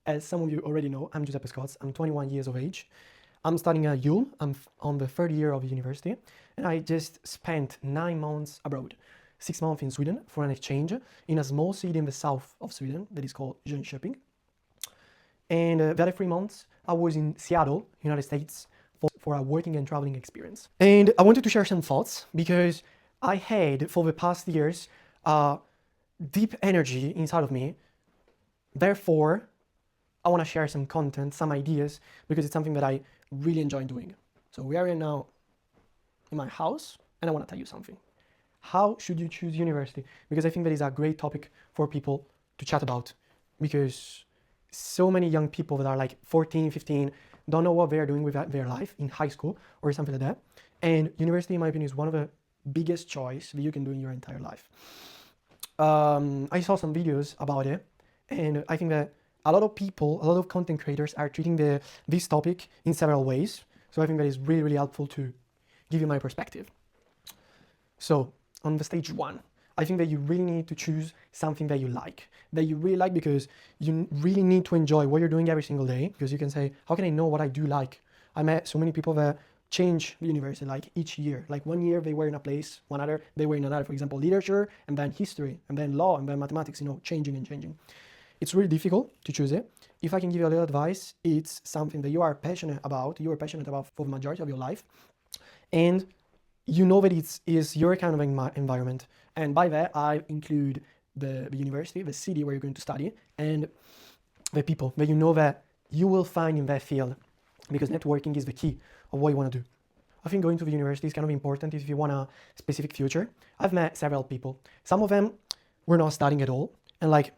As some of you already know, I'm Giuseppe Scotts. I'm 21 years of age. I'm studying at Ulm. I'm on the third year of university, and I just spent 9 months abroad. 6 months in Sweden for an exchange in a small city in the south of Sweden that is called Jönköping. And the other 3 months, I was in Seattle, United States, for a working and traveling experience. And I wanted to share some thoughts because I had, for the past years, deep energy inside of me. Therefore, I want to share some content, some ideas, because it's something that I really enjoy doing. So we are right now in my house, and I want to tell you something. How should you choose university? Because I think that is a great topic for people to chat about, because so many young people that are like 14, 15, don't know what they're doing with their life in high school or something like that. And university, in my opinion, is one of the biggest choice that you can do in your entire life. I saw some videos about it, and I think that a lot of people, a lot of content creators are treating this topic in several ways. So I think that is really, really helpful to give you my perspective. So on the stage one, I think that you really need to choose something that you really like, because you really need to enjoy what you're doing every single day. Because you can say, how can I know what I do like? I met so many people that change the university like each year. Like one year they were in a place, one other they were in another. For example, literature, and then history, and then law, and then mathematics, changing and changing. It's really difficult to choose it. If I can give you a little advice, it's something that you are passionate about for the majority of your life, and you know that it is your kind of environment. And by that, I include the university, the city where you're going to study, and the people that you know that you will find in that field, because networking is the key of what you want to do. I think going to the university is kind of important if you want a specific future. I've met several people. Some of them were not studying at all, and like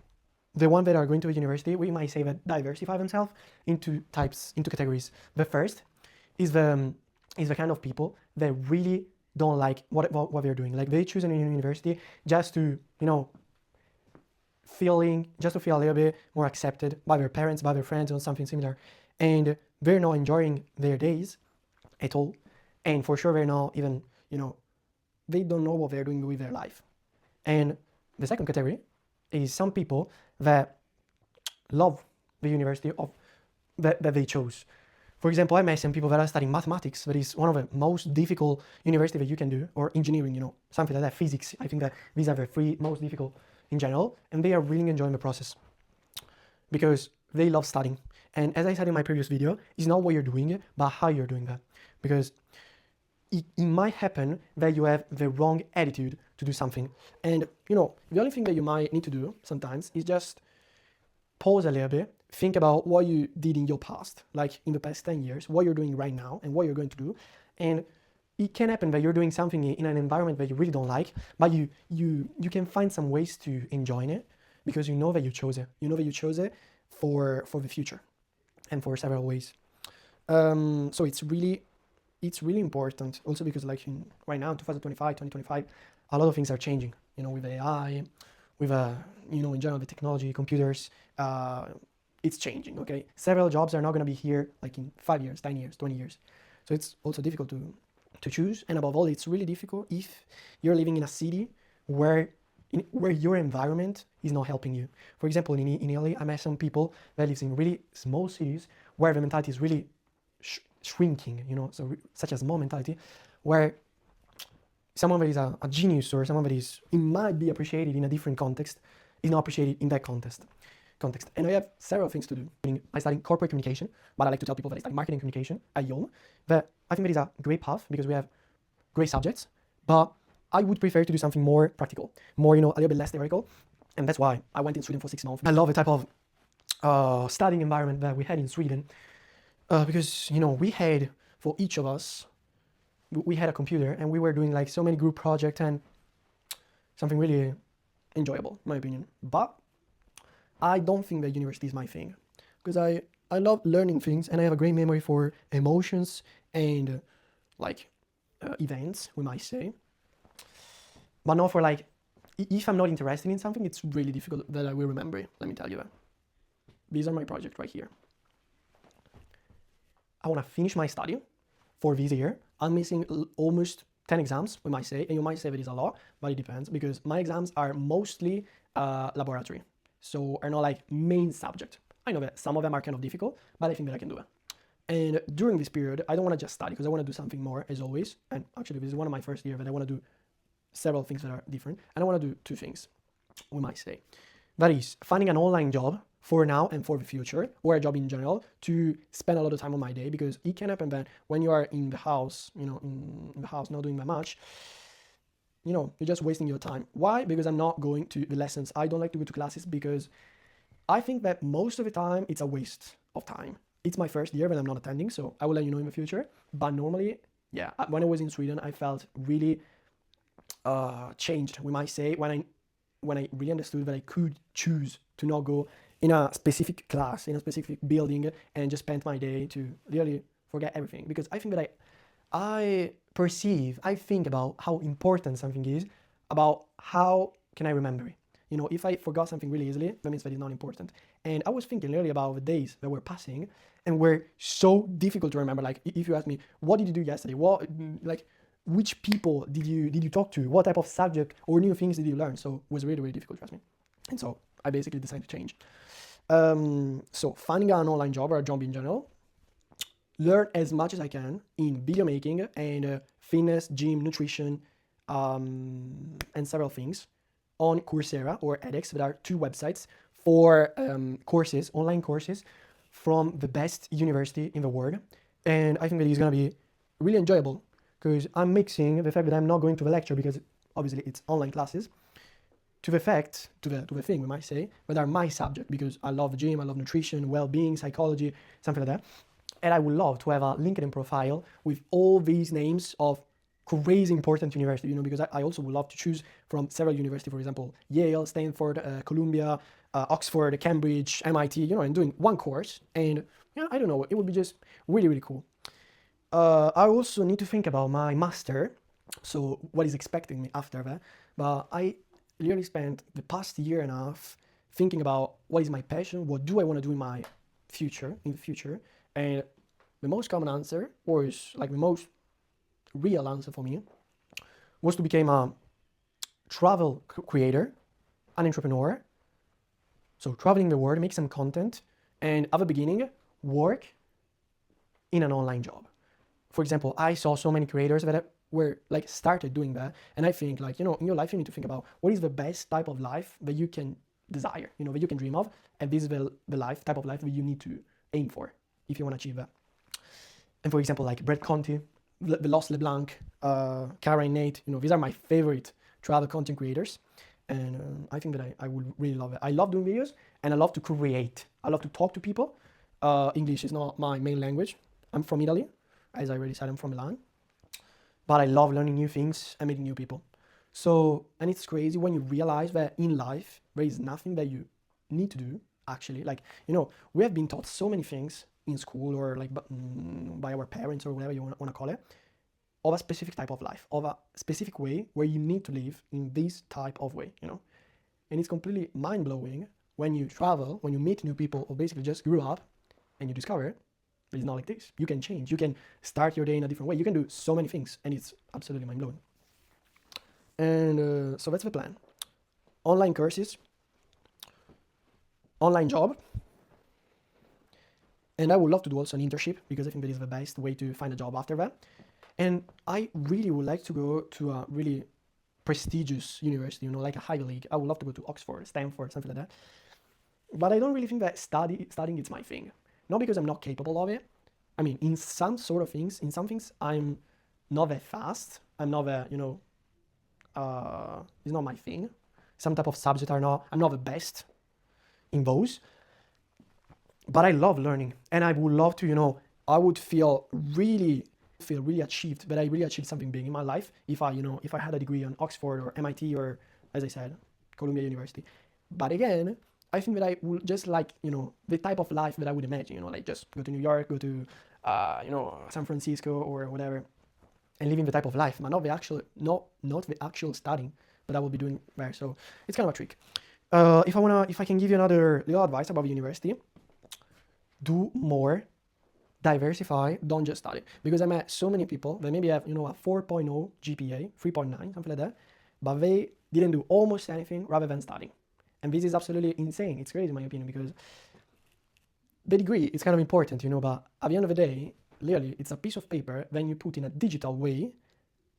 the ones that are going to a university, we might say that diversify themselves into categories. The first is the kind of people that really don't like what they're doing. Like they choose a university just to feel a little bit more accepted by their parents, by their friends, or something similar, and they're not enjoying their days at all. And for sure, they're not even they don't know what they're doing with their life. And the second category is some people that love the university that they chose. For example, I met some people that are studying mathematics, that is one of the most difficult university that you can do, or engineering, something like that, physics. I think that these are the three most difficult in general, and they are really enjoying the process because they love studying. And as I said in my previous video, it's not what you're doing, but how you're doing that. Because it might happen that you have the wrong attitude to do something. And, the only thing that you might need to do sometimes is just pause a little bit, think about what you did in your past, like in the past 10 years, what you're doing right now and what you're going to do. And it can happen that you're doing something in an environment that you really don't like, but you can find some ways to enjoy it, because you know that you chose it. You know that you chose it for the future and for several ways. So it's really important also because right now, 2025, 2025, a lot of things are changing, with AI, with, in general, the technology, computers, it's changing, okay? Several jobs are not going to be here like in 5 years, 10 years, 20 years. So it's also difficult to choose. And above all, it's really difficult if you're living in a city where your environment is not helping you. For example, in Italy, I met some people that live in really small cities where the mentality is really shrinking, so such a small mentality, where someone that is a genius or someone that it might be appreciated in a different context is not appreciated in that context. And I have several things to do. I study corporate communication, but I like to tell people that I study marketing communication at Ulm. That I think that is a great path because we have great subjects, but I would prefer to do something more practical, more, a little bit less theoretical. And that's why I went in Sweden for 6 months. I love the type of studying environment that we had in Sweden. Because, we had, for each of us, we had a computer and we were doing like so many group projects and something really enjoyable, in my opinion. But I don't think that university is my thing, because I love learning things and I have a great memory for emotions and events, we might say. But not for if I'm not interested in something, it's really difficult that I will remember it. Let me tell you that. These are my projects right here. I want to finish my study for this year. I'm missing almost 10 exams, we might say, and you might say that is a lot, but it depends, because my exams are mostly laboratory, so are not like main subject. I know that some of them are kind of difficult, but I think that I can do it. And during this period, I don't want to just study because I want to do something more, as always. And actually, this is one of my first years that I want to do several things that are different. And I want to do two things, we might say. That is finding an online job for now and for the future, or a job in general, to spend a lot of time on my day, because it can happen that when you are in the house, in the house, not doing that much, you're just wasting your time. Why? Because I'm not going to the lessons. I don't like to go to classes because I think that most of the time it's a waste of time. It's my first year when I'm not attending, so I will let you know in the future. But normally, yeah, when I was in Sweden, I felt really changed, we might say, when I really understood that I could choose to not go in a specific class, in a specific building, and just spend my day to really forget everything. Because I think that I think about how important something is, about how can I remember it. If I forgot something really easily, that means that it's not important. And I was thinking earlier about the days that were passing and were so difficult to remember. Like, if you ask me, what did you do yesterday? Which people did you talk to? What type of subject or new things did you learn? So it was really, really difficult, trust me. And so I basically decided to change. So finding an online job or a job in general, learn as much as I can in video making and fitness, gym, nutrition, and several things on Coursera or edX. There are two websites for courses, online courses from the best university in the world. And I think that it's going to be really enjoyable because I'm mixing the fact that I'm not going to the lecture because obviously it's online classes to the thing, we might say, that are my subject, because I love gym, I love nutrition, well-being, psychology, something like that. And I would love to have a LinkedIn profile with all these names of crazy important university, because I also would love to choose from several universities, for example, Yale, Stanford, Columbia, Oxford, Cambridge, MIT, and doing one course. And I don't know, it would be just really, really cool. I also need to think about my master, so what is expecting me after that. But I literally spent the past year and a half thinking about what is my passion, what do I want to do in the future. And the most common answer, or is like the most real answer for me, was to become a travel creator, an entrepreneur. So traveling the world, make some content, and at the beginning, work in an online job. For example, I saw so many creators that were started doing that, and I think in your life you need to think about what is the best type of life that you can desire, that you can dream of, and this is the type of life that you need to aim for if you want to achieve that. And for example, like Brett Conti, Veloz LeBlanc, Cara and Nate, these are my favorite travel content creators, and I think that I would really love it. I love doing videos, and I love to create. I love to talk to people. English is not my main language. I'm from Italy, as I already said, I'm from Milan, but I love learning new things and meeting new people. So, and it's crazy when you realize that in life, there is nothing that you need to do, actually. We have been taught so many things in school or by our parents or whatever you want to call it, of a specific type of life, of a specific way where you need to live in this type of way, And it's completely mind-blowing when you travel, when you meet new people, or basically just grew up, and you discover it's not like this. You can change. You can start your day in a different way. You can do so many things, and it's absolutely mind-blowing. And so that's the plan. Online courses, online job, and I would love to do also an internship, because I think that is the best way to find a job after that. And I really would like to go to a really prestigious university, like a Ivy League. I would love to go to Oxford, Stanford, something like that. But I don't really think that studying is my thing. Not because I'm not capable of it. I mean, in some things, I'm not that fast. I'm not that, it's not my thing. Some type of subject I'm not the best in those. But I love learning, and I would love to, I would feel really achieved, that I really achieved something big in my life if I had a degree on Oxford or MIT or, as I said, Columbia University. But again, I think that I would just the type of life that I would imagine, just go to New York, go to, San Francisco or whatever, and living the type of life, but not the actual studying that I will be doing there. So it's kind of a trick. If I can give you another little advice about the university, do more, diversify, don't just study. Because I met so many people that maybe have, a 4.0 GPA, 3.9, something like that, but they didn't do almost anything rather than studying. And this is absolutely insane. It's crazy in my opinion, because the degree is kind of important, you know, but at the end of the day, literally, it's a piece of paper then you put in a digital way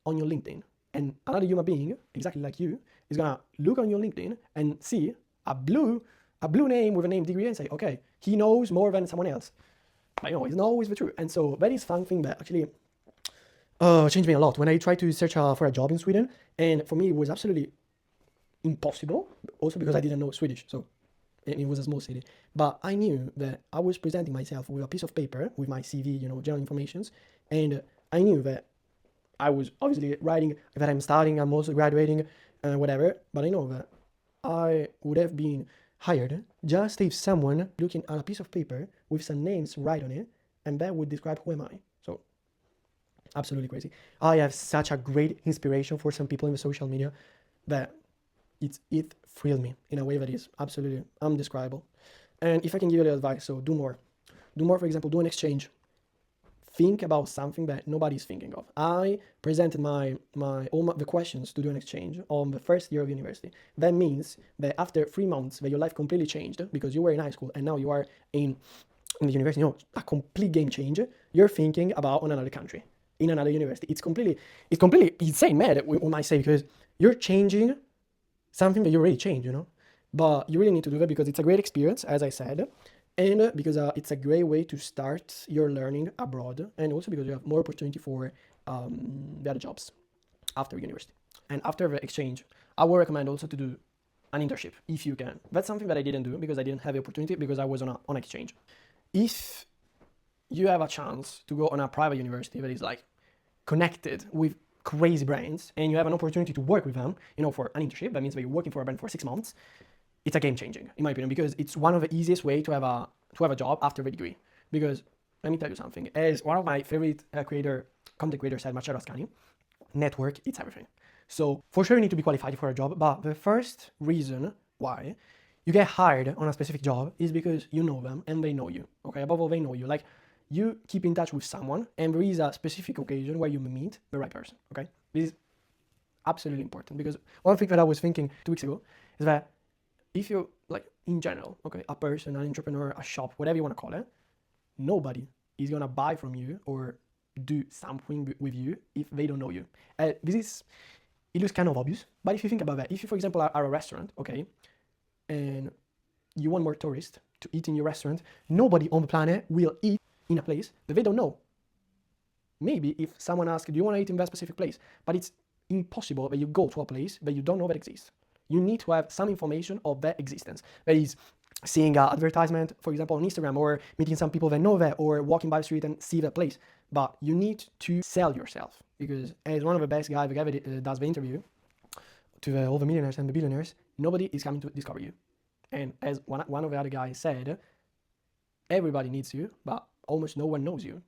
on your LinkedIn. And another human being, exactly like you, is gonna look on your LinkedIn and see a blue name with a name degree and say, okay, he knows more than someone else. But you know, it's not always the truth. And so that is something that actually changed me a lot when I tried to search for a job in Sweden. And for me, it was absolutely impossible, also because I didn't know Swedish. So and it was a small city. But I knew that I was presenting myself with a piece of paper with my CV, you know, general informations. And I knew that I was obviously writing that I'm studying, I'm also graduating, whatever. But I know that I would have been hired just if someone looking at a piece of paper with some names right on it, and that would describe who am I. So absolutely crazy. I have such a great inspiration for some people in the social media that it thrilled me in a way that is absolutely undescribable. And if I can give you a little advice, so do more. Do more, for example, do an exchange. Think about something that nobody's thinking of. I presented the questions to do an exchange on the first year of university. That means that after 3 months that your life completely changed because you were in high school and now you are in the university, you know, a complete game change. You're thinking about on another country, in another university. It's completely insane, mad, we might say, because you're changing something that you already changed, you know. But you really need to do that because it's a great experience, as I said, and because it's a great way to start your learning abroad, and also because you have more opportunity for better jobs after university. And after the exchange, I would recommend also to do an internship if you can. That's something that I didn't do because I didn't have the opportunity because I was on exchange. If you have a chance to go on a private university that is like connected with crazy brands and you have an opportunity to work with them, you know, for an internship, that means that you're working for a brand for 6 months, it's a game changing, in my opinion, because it's one of the easiest way to have a job after the degree. Because let me tell you something, as one of my favorite content creators said, Marcello Ascani, network, it's everything. So for sure you need to be qualified for a job, but the first reason why you get hired on a specific job is because you know them and they know you, okay? Above all, they know you. Like, you keep in touch with someone and there is a specific occasion where you meet the right person, okay? This is absolutely important because one thing that I was thinking 2 weeks ago is that if you, like, in general, okay, a person, an entrepreneur, a shop, whatever you want to call it, nobody is gonna buy from you or do something with you if they don't know you. It looks kind of obvious, but if you think about that, if you, for example, are a restaurant, okay, and you want more tourists to eat in your restaurant, nobody on the planet will eat in a place that they don't know. Maybe if someone asks, do you want to eat in that specific place? But it's impossible that you go to a place that you don't know that exists. You need to have some information of that existence. That is, seeing an advertisement, for example, on Instagram, or meeting some people that know that, or walking by the street and see that place. But you need to sell yourself, because as one of the best guys that does the interview to all the millionaires and the billionaires, nobody is coming to discover you. And as one of the other guys said, everybody needs you, but almost no one knows you.